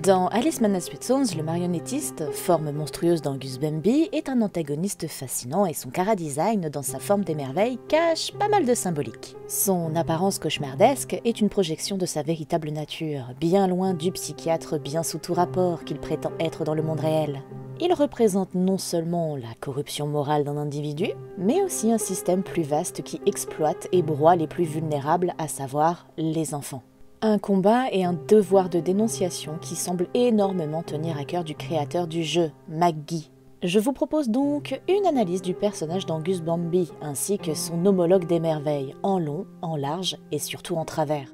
Dans Alice Madness with Songs, le marionnettiste, forme monstrueuse d'Angus Bumby, est un antagoniste fascinant et son chara-design dans sa forme d'émerveil cache pas mal de symbolique. Son apparence cauchemardesque est une projection de sa véritable nature, bien loin du psychiatre bien sous tout rapport qu'il prétend être dans le monde réel. Il représente non seulement la corruption morale d'un individu, mais aussi un système plus vaste qui exploite et broie les plus vulnérables, à savoir les enfants. Un combat et un devoir de dénonciation qui semble énormément tenir à cœur du créateur du jeu, McGee. Je vous propose donc une analyse du personnage d'Angus Bumby, ainsi que son homologue des merveilles, en long, en large et surtout en travers.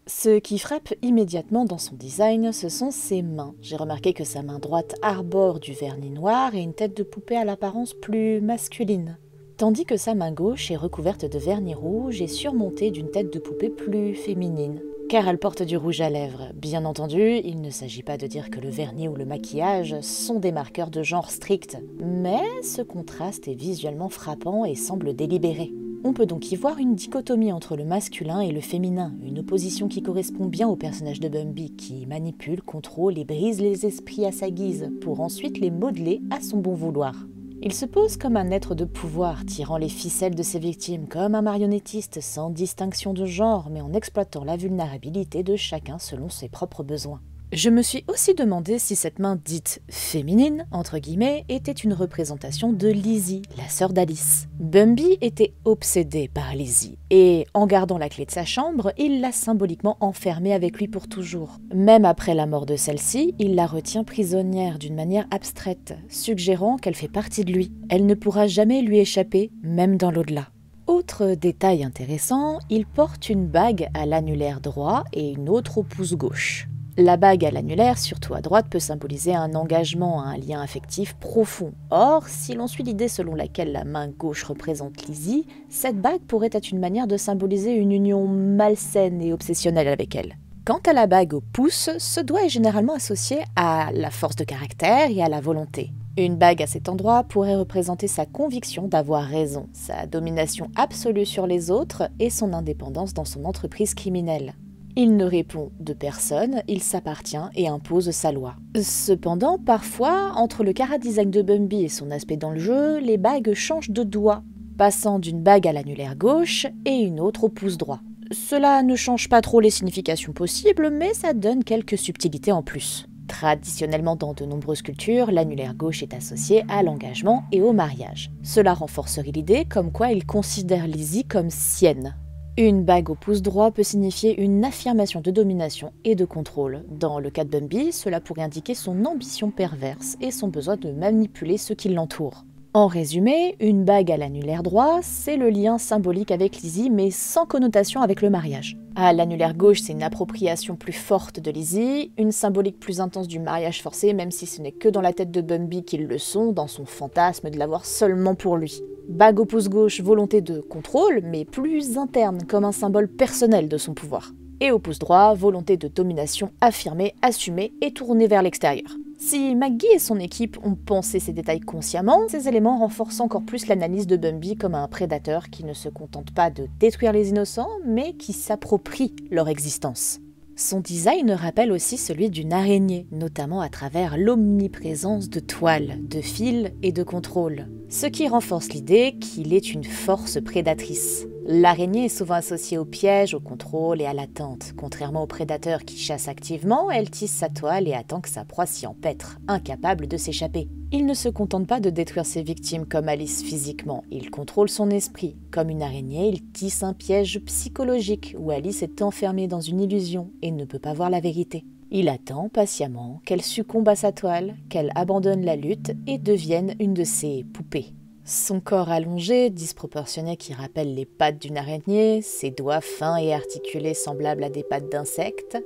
Ce qui frappe immédiatement dans son design, ce sont ses mains. J'ai remarqué que sa main droite arbore du vernis noir et une tête de poupée à l'apparence plus masculine, tandis que sa main gauche est recouverte de vernis rouge et surmontée d'une tête de poupée plus féminine, car elle porte du rouge à lèvres. Bien entendu, il ne s'agit pas de dire que le vernis ou le maquillage sont des marqueurs de genre stricts, mais ce contraste est visuellement frappant et semble délibéré. On peut donc y voir une dichotomie entre le masculin et le féminin, une opposition qui correspond bien au personnage de Bumby, qui manipule, contrôle et brise les esprits à sa guise, pour ensuite les modeler à son bon vouloir. Il se pose comme un être de pouvoir, tirant les ficelles de ses victimes, comme un marionnettiste, sans distinction de genre, mais en exploitant la vulnérabilité de chacun selon ses propres besoins. Je me suis aussi demandé si cette main dite « féminine » entre guillemets était une représentation de Lizzie, la sœur d'Alice. Bumby était obsédé par Lizzie, et en gardant la clé de sa chambre, il l'a symboliquement enfermée avec lui pour toujours. Même après la mort de celle-ci, il la retient prisonnière d'une manière abstraite, suggérant qu'elle fait partie de lui. Elle ne pourra jamais lui échapper, même dans l'au-delà. Autre détail intéressant, il porte une bague à l'annulaire droit et une autre au pouce gauche. La bague à l'annulaire, surtout à droite, peut symboliser un engagement, un lien affectif profond. Or, si l'on suit l'idée selon laquelle la main gauche représente Lizzie, cette bague pourrait être une manière de symboliser une union malsaine et obsessionnelle avec elle. Quant à la bague au pouce, ce doigt est généralement associé à la force de caractère et à la volonté. Une bague à cet endroit pourrait représenter sa conviction d'avoir raison, sa domination absolue sur les autres et son indépendance dans son entreprise criminelle. Il ne répond de personne, il s'appartient et impose sa loi. Cependant, parfois, entre le chara-design de Bumby et son aspect dans le jeu, les bagues changent de doigt, passant d'une bague à l'annulaire gauche et une autre au pouce droit. Cela ne change pas trop les significations possibles, mais ça donne quelques subtilités en plus. Traditionnellement, dans de nombreuses cultures, l'annulaire gauche est associé à l'engagement et au mariage. Cela renforcerait l'idée comme quoi il considère Lizzie comme sienne. Une bague au pouce droit peut signifier une affirmation de domination et de contrôle. Dans le cas de Bumby, cela pourrait indiquer son ambition perverse et son besoin de manipuler ceux qui l'entourent. En résumé, une bague à l'annulaire droit, c'est le lien symbolique avec Lizzie, mais sans connotation avec le mariage. À l'annulaire gauche, c'est une appropriation plus forte de Lizzie, une symbolique plus intense du mariage forcé, même si ce n'est que dans la tête de Bumby qu'ils le sont, dans son fantasme de l'avoir seulement pour lui. Bague au pouce gauche, volonté de contrôle, mais plus interne, comme un symbole personnel de son pouvoir. Et au pouce droit, volonté de domination affirmée, assumée et tournée vers l'extérieur. Si McGee et son équipe ont pensé ces détails consciemment, ces éléments renforcent encore plus l'analyse de Bumby comme un prédateur qui ne se contente pas de détruire les innocents, mais qui s'approprie leur existence. Son design rappelle aussi celui d'une araignée, notamment à travers l'omniprésence de toiles, de fils et de contrôle, ce qui renforce l'idée qu'il est une force prédatrice. L'araignée est souvent associée au piège, au contrôle et à l'attente. Contrairement au prédateur qui chasse activement, elle tisse sa toile et attend que sa proie s'y empêtre, incapable de s'échapper. Il ne se contente pas de détruire ses victimes comme Alice physiquement, il contrôle son esprit. Comme une araignée, il tisse un piège psychologique où Alice est enfermée dans une illusion et ne peut pas voir la vérité. Il attend patiemment qu'elle succombe à sa toile, qu'elle abandonne la lutte et devienne une de ses poupées. Son corps allongé, disproportionné qui rappelle les pattes d'une araignée, ses doigts fins et articulés semblables à des pattes d'insectes,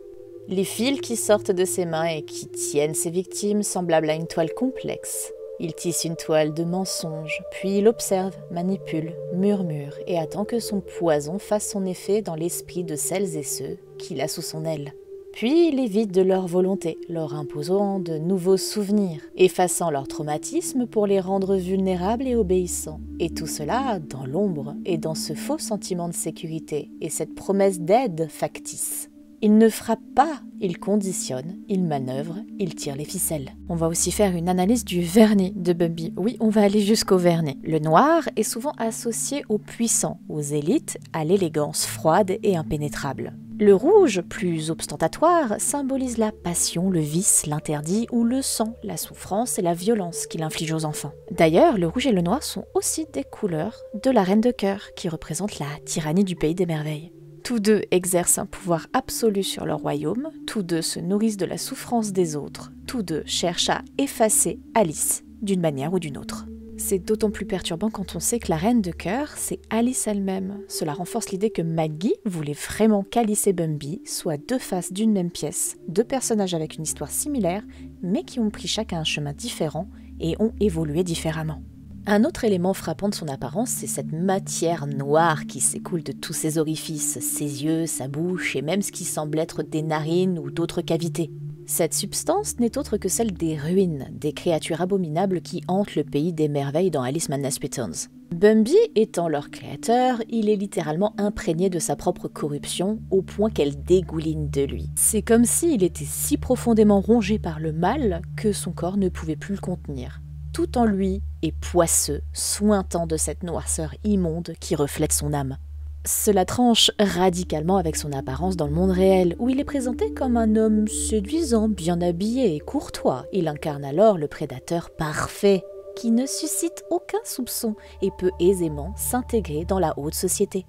les fils qui sortent de ses mains et qui tiennent ses victimes semblables à une toile complexe. Il tisse une toile de mensonges, puis il observe, manipule, murmure et attend que son poison fasse son effet dans l'esprit de celles et ceux qu'il a sous son aile. puis les vide de leur volonté, leur imposant de nouveaux souvenirs, effaçant leur traumatisme pour les rendre vulnérables et obéissants. Et tout cela dans l'ombre et dans ce faux sentiment de sécurité et cette promesse d'aide factice. Il ne frappe pas, il conditionne, il manœuvre, il tire les ficelles. On va aussi faire une analyse du vernis de Bumby. Oui, on va aller jusqu'au vernis. Le noir est souvent associé aux puissants, aux élites, à l'élégance froide et impénétrable. Le rouge, plus ostentatoire, symbolise la passion, le vice, l'interdit ou le sang, la souffrance et la violence qu'il inflige aux enfants. D'ailleurs, le rouge et le noir sont aussi des couleurs de la reine de cœur, qui représente la tyrannie du pays des merveilles. Tous deux exercent un pouvoir absolu sur leur royaume, tous deux se nourrissent de la souffrance des autres, tous deux cherchent à effacer Alice d'une manière ou d'une autre. C'est d'autant plus perturbant quand on sait que la reine de cœur, c'est Alice elle-même. Cela renforce l'idée que Maggie voulait vraiment qu'Alice et Bumby soient deux faces d'une même pièce, deux personnages avec une histoire similaire, mais qui ont pris chacun un chemin différent et ont évolué différemment. Un autre élément frappant de son apparence, c'est cette matière noire qui s'écoule de tous ses orifices, ses yeux, sa bouche et même ce qui semble être des narines ou d'autres cavités. Cette substance n'est autre que celle des ruines, des créatures abominables qui hantent le pays des merveilles dans Alice Madness Returns. Bumby étant leur créateur, il est littéralement imprégné de sa propre corruption au point qu'elle dégouline de lui. C'est comme s'il était si profondément rongé par le mal que son corps ne pouvait plus le contenir. Tout en lui est poisseux, sointant de cette noirceur immonde qui reflète son âme. Cela tranche radicalement avec son apparence dans le monde réel, où il est présenté comme un homme séduisant, bien habillé et courtois. Il incarne alors le prédateur parfait, qui ne suscite aucun soupçon et peut aisément s'intégrer dans la haute société.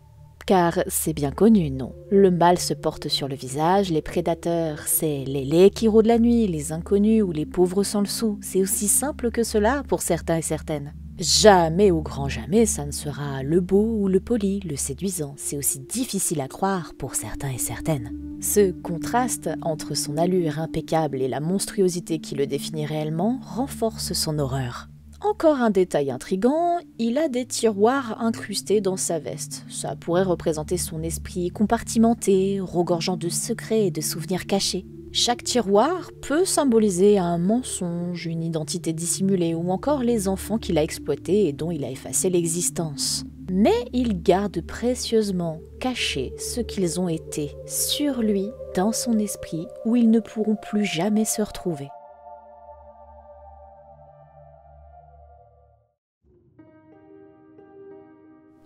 Car c'est bien connu, non? Le mal se porte sur le visage, les prédateurs, c'est les laids qui rôdent la nuit, les inconnus ou les pauvres sans le sou. C'est aussi simple que cela pour certains et certaines. Jamais au grand jamais, ça ne sera le beau ou le poli, le séduisant. C'est aussi difficile à croire pour certains et certaines. Ce contraste entre son allure impeccable et la monstruosité qui le définit réellement renforce son horreur. Encore un détail intriguant, il a des tiroirs incrustés dans sa veste. Ça pourrait représenter son esprit compartimenté, regorgeant de secrets et de souvenirs cachés. Chaque tiroir peut symboliser un mensonge, une identité dissimulée ou encore les enfants qu'il a exploités et dont il a effacé l'existence. Mais il garde précieusement cachés ce qu'ils ont été, sur lui, dans son esprit, où ils ne pourront plus jamais se retrouver.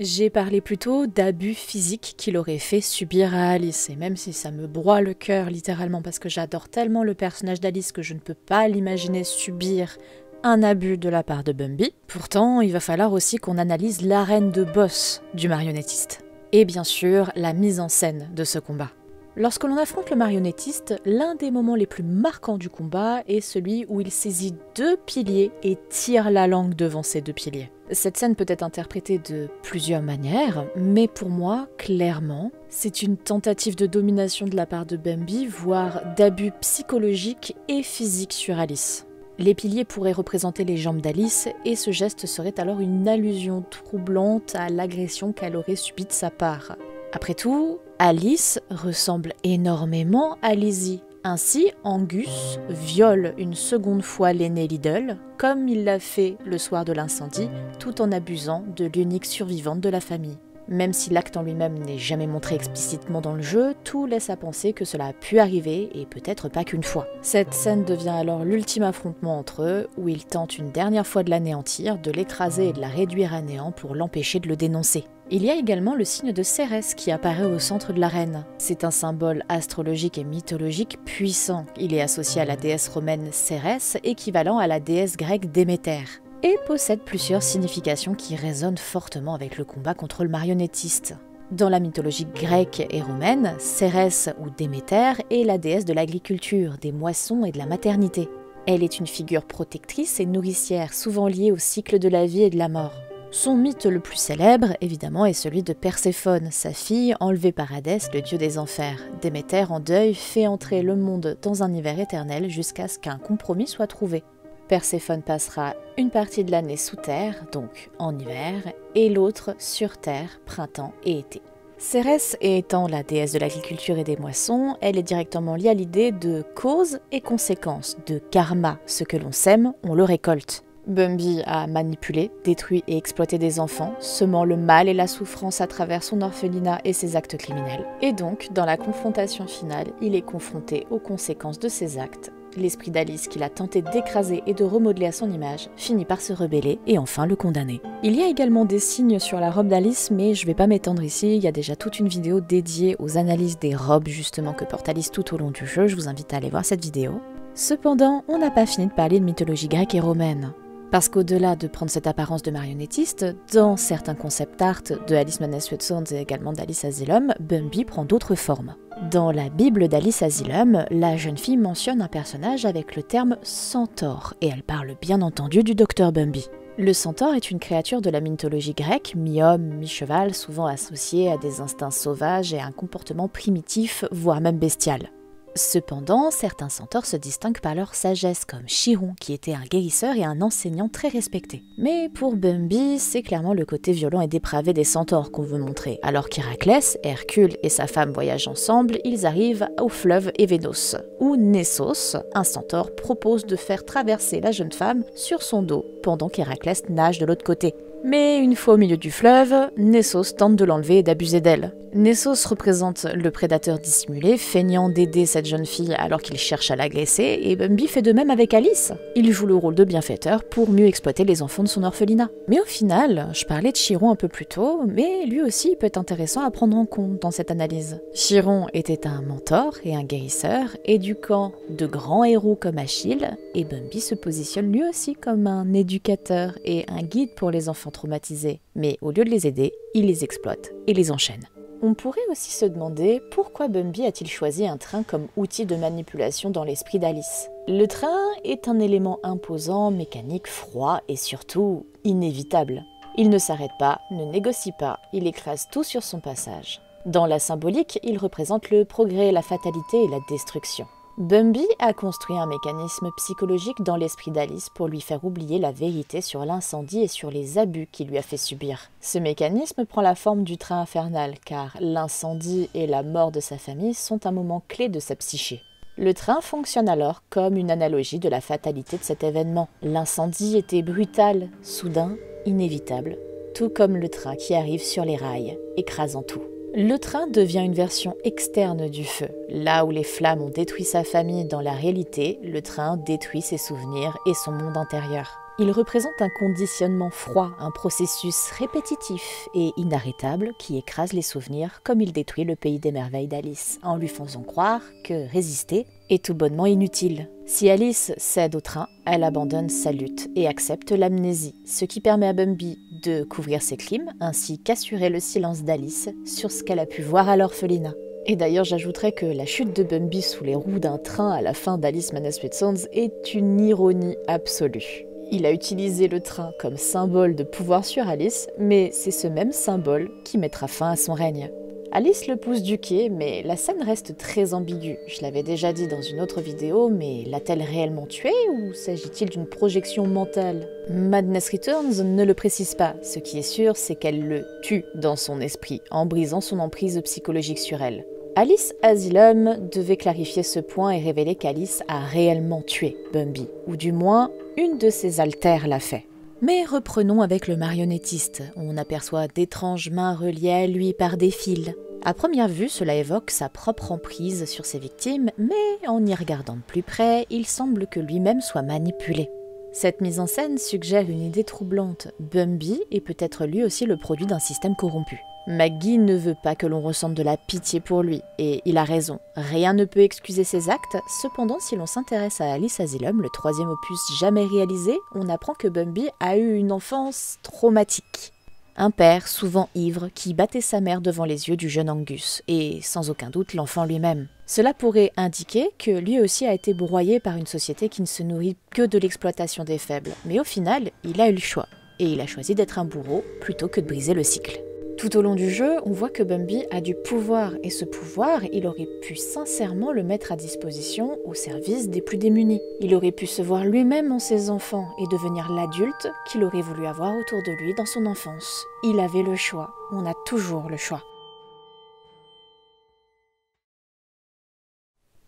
J'ai parlé plutôt d'abus physiques qu'il aurait fait subir à Alice, et même si ça me broie le cœur littéralement parce que j'adore tellement le personnage d'Alice que je ne peux pas l'imaginer subir un abus de la part de Bumby, pourtant il va falloir aussi qu'on analyse l'arène de boss du marionnettiste. Et bien sûr, la mise en scène de ce combat. Lorsque l'on affronte le marionnettiste, l'un des moments les plus marquants du combat est celui où il saisit deux piliers et tire la langue devant ces deux piliers. Cette scène peut être interprétée de plusieurs manières, mais pour moi, clairement, c'est une tentative de domination de la part de Bumby, voire d'abus psychologiques et physiques sur Alice. Les piliers pourraient représenter les jambes d'Alice, et ce geste serait alors une allusion troublante à l'agression qu'elle aurait subie de sa part. Après tout, Alice ressemble énormément à Lizzie. Ainsi, Angus viole une seconde fois l'aînée Liddell, comme il l'a fait le soir de l'incendie, tout en abusant de l'unique survivante de la famille. Même si l'acte en lui-même n'est jamais montré explicitement dans le jeu, tout laisse à penser que cela a pu arriver, et peut-être pas qu'une fois. Cette scène devient alors l'ultime affrontement entre eux, où il tente une dernière fois de l'anéantir, de l'écraser et de la réduire à néant pour l'empêcher de le dénoncer. Il y a également le signe de Cérès qui apparaît au centre de l'arène. C'est un symbole astrologique et mythologique puissant. Il est associé à la déesse romaine Cérès, équivalent à la déesse grecque Déméter, et possède plusieurs significations qui résonnent fortement avec le combat contre le marionnettiste. Dans la mythologie grecque et romaine, Cérès ou Déméter est la déesse de l'agriculture, des moissons et de la maternité. Elle est une figure protectrice et nourricière, souvent liée au cycle de la vie et de la mort. Son mythe le plus célèbre, évidemment, est celui de Perséphone, sa fille enlevée par Hadès, le dieu des enfers. Déméter, en deuil, fait entrer le monde dans un hiver éternel jusqu'à ce qu'un compromis soit trouvé. Perséphone passera une partie de l'année sous terre, donc en hiver, et l'autre sur terre, printemps et été. Cérès étant la déesse de l'agriculture et des moissons, elle est directement liée à l'idée de cause et conséquence, de karma. Ce que l'on sème, on le récolte. Bumby a manipulé, détruit et exploité des enfants, semant le mal et la souffrance à travers son orphelinat et ses actes criminels. Et donc, dans la confrontation finale, il est confronté aux conséquences de ses actes. L'esprit d'Alice, qu'il a tenté d'écraser et de remodeler à son image, finit par se rebeller et enfin le condamner. Il y a également des signes sur la robe d'Alice, mais je vais pas m'étendre ici, il y a déjà toute une vidéo dédiée aux analyses des robes justement que porte Alice tout au long du jeu, je vous invite à aller voir cette vidéo. Cependant, on n'a pas fini de parler de mythologie grecque et romaine. Parce qu'au-delà de prendre cette apparence de marionnettiste, dans certains concept art de Alice Madness Returns et également d'Alice Asylum, Bumby prend d'autres formes. Dans la Bible d'Alice Asylum, la jeune fille mentionne un personnage avec le terme centaure, et elle parle bien entendu du docteur Bumby. Le centaure est une créature de la mythologie grecque, mi-homme, mi-cheval, souvent associée à des instincts sauvages et à un comportement primitif, voire même bestial. Cependant, certains centaures se distinguent par leur sagesse, comme Chiron, qui était un guérisseur et un enseignant très respecté. Mais pour Bumby, c'est clairement le côté violent et dépravé des centaures qu'on veut montrer. Alors qu'Héraclès, Hercule et sa femme voyagent ensemble, ils arrivent au fleuve Événos, où Nessos, un centaure, propose de faire traverser la jeune femme sur son dos, pendant qu'Héraclès nage de l'autre côté. Mais une fois au milieu du fleuve, Nessos tente de l'enlever et d'abuser d'elle. Nessos représente le prédateur dissimulé, feignant d'aider cette jeune fille alors qu'il cherche à l'agresser, et Bumby fait de même avec Alice. Il joue le rôle de bienfaiteur pour mieux exploiter les enfants de son orphelinat. Mais au final, je parlais de Chiron un peu plus tôt, mais lui aussi peut être intéressant à prendre en compte dans cette analyse. Chiron était un mentor et un guérisseur, éduquant de grands héros comme Achille, et Bumby se positionne lui aussi comme un éducateur et un guide pour les enfants traumatisés. Mais au lieu de les aider, il les exploite et les enchaîne. On pourrait aussi se demander pourquoi Bumby a-t-il choisi un train comme outil de manipulation dans l'esprit d'Alice. Le train est un élément imposant, mécanique, froid et surtout inévitable. Il ne s'arrête pas, ne négocie pas, il écrase tout sur son passage. Dans la symbolique, il représente le progrès, la fatalité et la destruction. Bumby a construit un mécanisme psychologique dans l'esprit d'Alice pour lui faire oublier la vérité sur l'incendie et sur les abus qu'il lui a fait subir. Ce mécanisme prend la forme du train infernal, car l'incendie et la mort de sa famille sont un moment clé de sa psyché. Le train fonctionne alors comme une analogie de la fatalité de cet événement. L'incendie était brutal, soudain, inévitable, tout comme le train qui arrive sur les rails, écrasant tout. Le train devient une version externe du feu. Là où les flammes ont détruit sa famille dans la réalité, le train détruit ses souvenirs et son monde intérieur. Il représente un conditionnement froid, un processus répétitif et inarrêtable qui écrase les souvenirs comme il détruit le pays des merveilles d'Alice, en lui faisant croire que résister est tout bonnement inutile. Si Alice cède au train, elle abandonne sa lutte et accepte l'amnésie, ce qui permet à Bumby de couvrir ses crimes ainsi qu'assurer le silence d'Alice sur ce qu'elle a pu voir à l'orphelinat. Et d'ailleurs, j'ajouterais que la chute de Bumby sous les roues d'un train à la fin d'Alice Madness Returns est une ironie absolue. Il a utilisé le train comme symbole de pouvoir sur Alice, mais c'est ce même symbole qui mettra fin à son règne. Alice le pousse du quai, mais la scène reste très ambiguë. Je l'avais déjà dit dans une autre vidéo, mais l'a-t-elle réellement tué ou s'agit-il d'une projection mentale? Madness Returns ne le précise pas. Ce qui est sûr, c'est qu'elle le tue dans son esprit, en brisant son emprise psychologique sur elle. Alice Asylum devait clarifier ce point et révéler qu'Alice a réellement tué Bumby, ou du moins, une de ses altères l'a fait. Mais reprenons avec le marionnettiste. On aperçoit d'étranges mains reliées à lui par des fils. À première vue, cela évoque sa propre emprise sur ses victimes, mais en y regardant de plus près, il semble que lui-même soit manipulé. Cette mise en scène suggère une idée troublante. Bumby est peut-être lui aussi le produit d'un système corrompu. Maggie ne veut pas que l'on ressente de la pitié pour lui, et il a raison. Rien ne peut excuser ses actes, cependant si l'on s'intéresse à Alice Asylum, le 3e opus jamais réalisé, on apprend que Bumby a eu une enfance traumatique. Un père, souvent ivre, qui battait sa mère devant les yeux du jeune Angus, et sans aucun doute l'enfant lui-même. Cela pourrait indiquer que lui aussi a été broyé par une société qui ne se nourrit que de l'exploitation des faibles, mais au final, il a eu le choix, et il a choisi d'être un bourreau plutôt que de briser le cycle. Tout au long du jeu, on voit que Bumby a du pouvoir, et ce pouvoir, il aurait pu sincèrement le mettre à disposition au service des plus démunis. Il aurait pu se voir lui-même en ses enfants et devenir l'adulte qu'il aurait voulu avoir autour de lui dans son enfance. Il avait le choix, on a toujours le choix.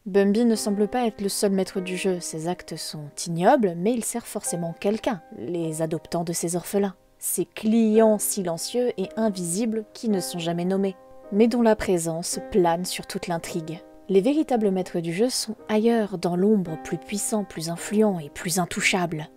Bumby ne semble pas être le seul maître du jeu, ses actes sont ignobles, mais il sert forcément quelqu'un, les adoptants de ses orphelins. Ces clients silencieux et invisibles qui ne sont jamais nommés, mais dont la présence plane sur toute l'intrigue. Les véritables maîtres du jeu sont ailleurs, dans l'ombre, plus puissants, plus influents et plus intouchables.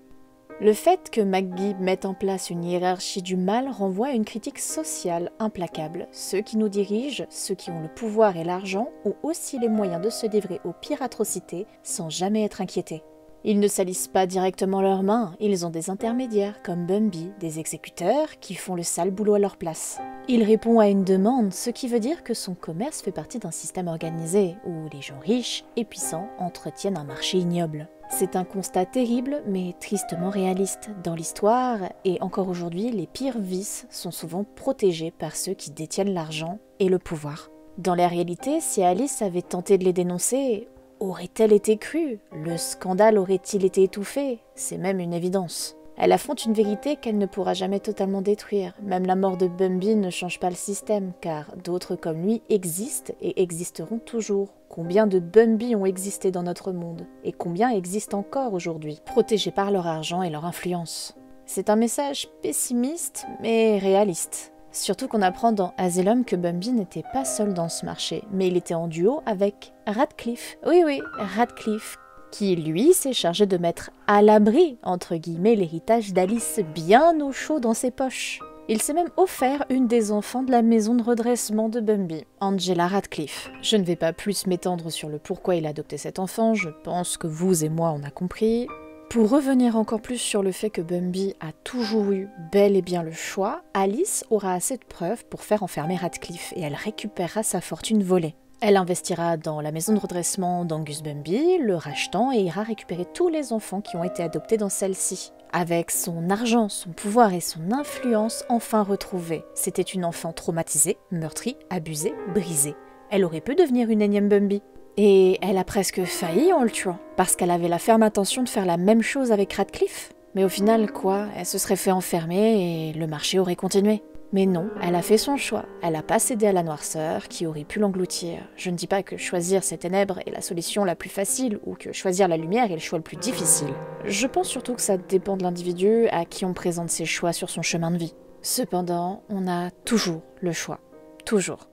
Le fait que McGee mette en place une hiérarchie du mal renvoie à une critique sociale implacable. Ceux qui nous dirigent, ceux qui ont le pouvoir et l'argent, ont aussi les moyens de se livrer aux pires atrocités sans jamais être inquiétés. Ils ne salissent pas directement leurs mains, ils ont des intermédiaires comme Bumby, des exécuteurs qui font le sale boulot à leur place. Il répond à une demande, ce qui veut dire que son commerce fait partie d'un système organisé où les gens riches et puissants entretiennent un marché ignoble. C'est un constat terrible mais tristement réaliste. Dans l'histoire, et encore aujourd'hui, les pires vices sont souvent protégés par ceux qui détiennent l'argent et le pouvoir. Dans la réalité, si Alice avait tenté de les dénoncer, aurait-elle été crue? Le scandale aurait-il été étouffé? C'est même une évidence. Elle affronte une vérité qu'elle ne pourra jamais totalement détruire. Même la mort de Bumby ne change pas le système, car d'autres comme lui existent et existeront toujours. Combien de Bumby ont existé dans notre monde? Et combien existent encore aujourd'hui, protégés par leur argent et leur influence? C'est un message pessimiste, mais réaliste. Surtout qu'on apprend dans Asylum que Bumby n'était pas seul dans ce marché, mais il était en duo avec Radcliffe. Oui, Radcliffe, qui lui s'est chargé de mettre à l'abri, entre guillemets, l'héritage d'Alice bien au chaud dans ses poches. Il s'est même offert une des enfants de la maison de redressement de Bumby, Angela Radcliffe. Je ne vais pas plus m'étendre sur le pourquoi il a adopté cet enfant, je pense que vous et moi on a compris. Pour revenir encore plus sur le fait que Bumby a toujours eu bel et bien le choix, Alice aura assez de preuves pour faire enfermer Radcliffe et elle récupérera sa fortune volée. Elle investira dans la maison de redressement d'Angus Bumby, le rachetant, et ira récupérer tous les enfants qui ont été adoptés dans celle-ci. Avec son argent, son pouvoir et son influence enfin retrouvés. C'était une enfant traumatisée, meurtrie, abusée, brisée. Elle aurait pu devenir une énième Bumby. Et elle a presque failli en le tuant, parce qu'elle avait la ferme intention de faire la même chose avec Radcliffe. Mais au final, quoi, elle se serait fait enfermer et le marché aurait continué. Mais non, elle a fait son choix, elle a pas cédé à la noirceur qui aurait pu l'engloutir. Je ne dis pas que choisir ces ténèbres est la solution la plus facile ou que choisir la lumière est le choix le plus difficile. Je pense surtout que ça dépend de l'individu à qui on présente ses choix sur son chemin de vie. Cependant, on a toujours le choix. Toujours.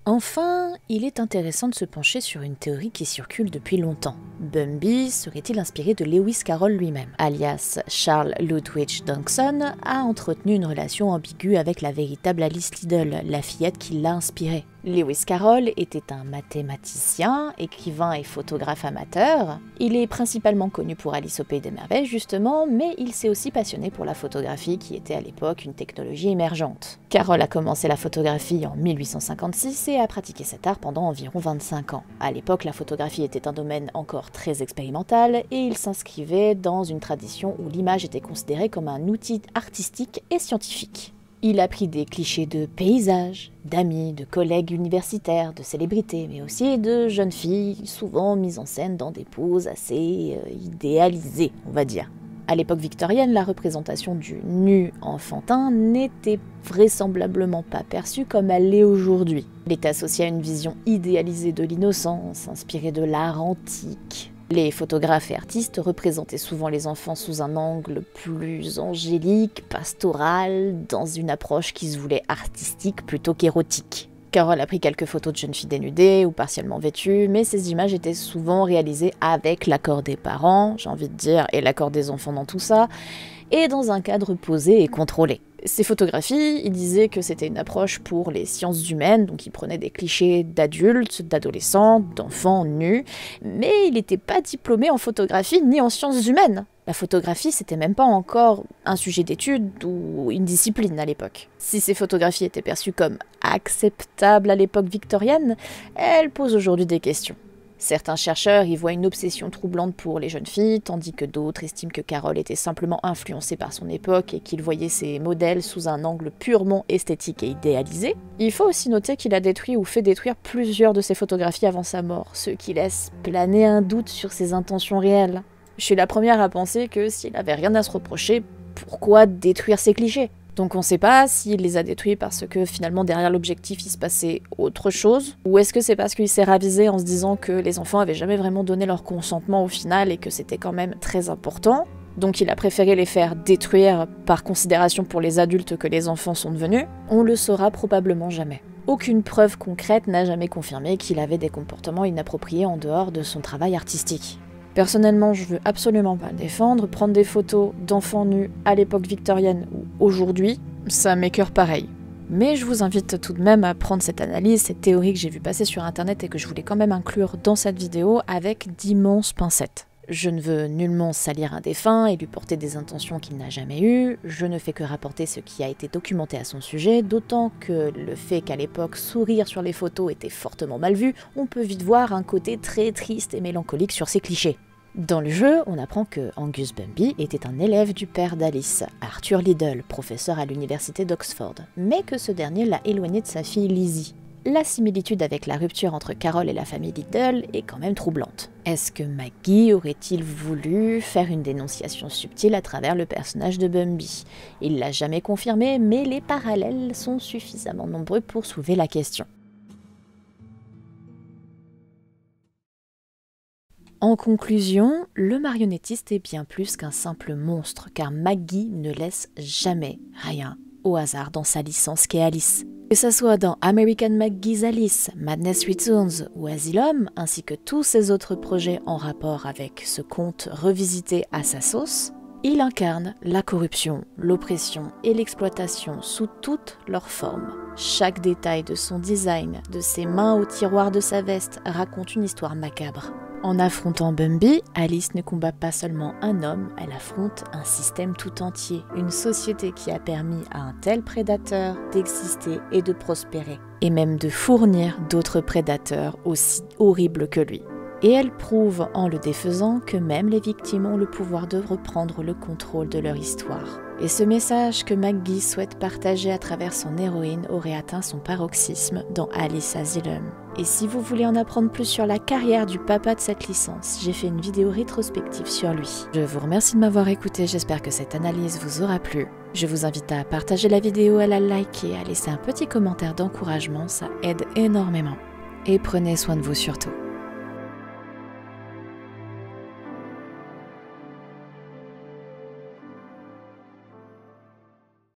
Enfin, il est intéressant de se pencher sur une théorie qui circule depuis longtemps. Bumby serait-il inspiré de Lewis Carroll lui-même, alias Charles Lutwidge Dunkson, a entretenu une relation ambiguë avec la véritable Alice Liddell, la fillette qui l'a inspiré. Lewis Carroll était un mathématicien, écrivain et photographe amateur. Il est principalement connu pour Alice au Pays des Merveilles justement, mais il s'est aussi passionné pour la photographie qui était à l'époque une technologie émergente. Carroll a commencé la photographie en 1856 et a pratiqué cet art pendant environ 25 ans. À l'époque, la photographie était un domaine encore très expérimental et il s'inscrivait dans une tradition où l'image était considérée comme un outil artistique et scientifique. Il a pris des clichés de paysages, d'amis, de collègues universitaires, de célébrités, mais aussi de jeunes filles, souvent mises en scène dans des poses assez idéalisées, on va dire. À l'époque victorienne, la représentation du nu enfantin n'était vraisemblablement pas perçue comme elle l'est aujourd'hui. Elle est associée à une vision idéalisée de l'innocence, inspirée de l'art antique. Les photographes et artistes représentaient souvent les enfants sous un angle plus angélique, pastoral, dans une approche qui se voulait artistique plutôt qu'érotique. Carroll a pris quelques photos de jeunes filles dénudées ou partiellement vêtues, mais ces images étaient souvent réalisées avec l'accord des parents, j'ai envie de dire, et l'accord des enfants dans tout ça, et dans un cadre posé et contrôlé. Ces photographies, il disait que c'était une approche pour les sciences humaines, donc il prenait des clichés d'adultes, d'adolescents, d'enfants nus, mais il n'était pas diplômé en photographie ni en sciences humaines. La photographie, c'était même pas encore un sujet d'étude ou une discipline à l'époque. Si ces photographies étaient perçues comme acceptables à l'époque victorienne, elles posent aujourd'hui des questions. Certains chercheurs y voient une obsession troublante pour les jeunes filles, tandis que d'autres estiment que Carroll était simplement influencé par son époque et qu'il voyait ses modèles sous un angle purement esthétique et idéalisé. Il faut aussi noter qu'il a détruit ou fait détruire plusieurs de ses photographies avant sa mort, ce qui laisse planer un doute sur ses intentions réelles. Je suis la première à penser que s'il avait rien à se reprocher, pourquoi détruire ses clichés ? Donc on ne sait pas s'il les a détruits parce que finalement derrière l'objectif il se passait autre chose, ou est-ce que c'est parce qu'il s'est ravisé en se disant que les enfants avaient jamais vraiment donné leur consentement au final et que c'était quand même très important. Donc il a préféré les faire détruire par considération pour les adultes que les enfants sont devenus. On le saura probablement jamais. Aucune preuve concrète n'a jamais confirmé qu'il avait des comportements inappropriés en dehors de son travail artistique. Personnellement, je veux absolument pas le défendre. Prendre des photos d'enfants nus à l'époque victorienne ou aujourd'hui, ça m'écœure pareil. Mais je vous invite tout de même à prendre cette analyse, cette théorie que j'ai vue passer sur internet et que je voulais quand même inclure dans cette vidéo avec d'immenses pincettes. Je ne veux nullement salir un défunt et lui porter des intentions qu'il n'a jamais eues, je ne fais que rapporter ce qui a été documenté à son sujet, d'autant que le fait qu'à l'époque sourire sur les photos était fortement mal vu, on peut vite voir un côté très triste et mélancolique sur ces clichés. Dans le jeu, on apprend que Angus Bumby était un élève du père d'Alice, Arthur Liddell, professeur à l'université d'Oxford, mais que ce dernier l'a éloigné de sa fille Lizzie. La similitude avec la rupture entre Carol et la famille Liddell est quand même troublante. Est-ce que Maggie aurait-il voulu faire une dénonciation subtile à travers le personnage de Bumby? Il l'a jamais confirmé, mais les parallèles sont suffisamment nombreux pour soulever la question. En conclusion, le marionnettiste est bien plus qu'un simple monstre, car Maggie ne laisse jamais rien au hasard dans sa licence qu'est Alice. Que ce soit dans American McGee's Alice, Madness Returns ou Asylum, ainsi que tous ses autres projets en rapport avec ce conte revisité à sa sauce, il incarne la corruption, l'oppression et l'exploitation sous toutes leurs formes. Chaque détail de son design, de ses mains au tiroir de sa veste, raconte une histoire macabre. En affrontant Bumby, Alice ne combat pas seulement un homme, elle affronte un système tout entier, une société qui a permis à un tel prédateur d'exister et de prospérer, et même de fournir d'autres prédateurs aussi horribles que lui. Et elle prouve en le défaisant que même les victimes ont le pouvoir de reprendre le contrôle de leur histoire. Et ce message que Maggie souhaite partager à travers son héroïne aurait atteint son paroxysme dans Alice Asylum. Et si vous voulez en apprendre plus sur la carrière du papa de cette licence, j'ai fait une vidéo rétrospective sur lui. Je vous remercie de m'avoir écouté, j'espère que cette analyse vous aura plu. Je vous invite à partager la vidéo, à la liker, à laisser un petit commentaire d'encouragement, ça aide énormément. Et prenez soin de vous surtout.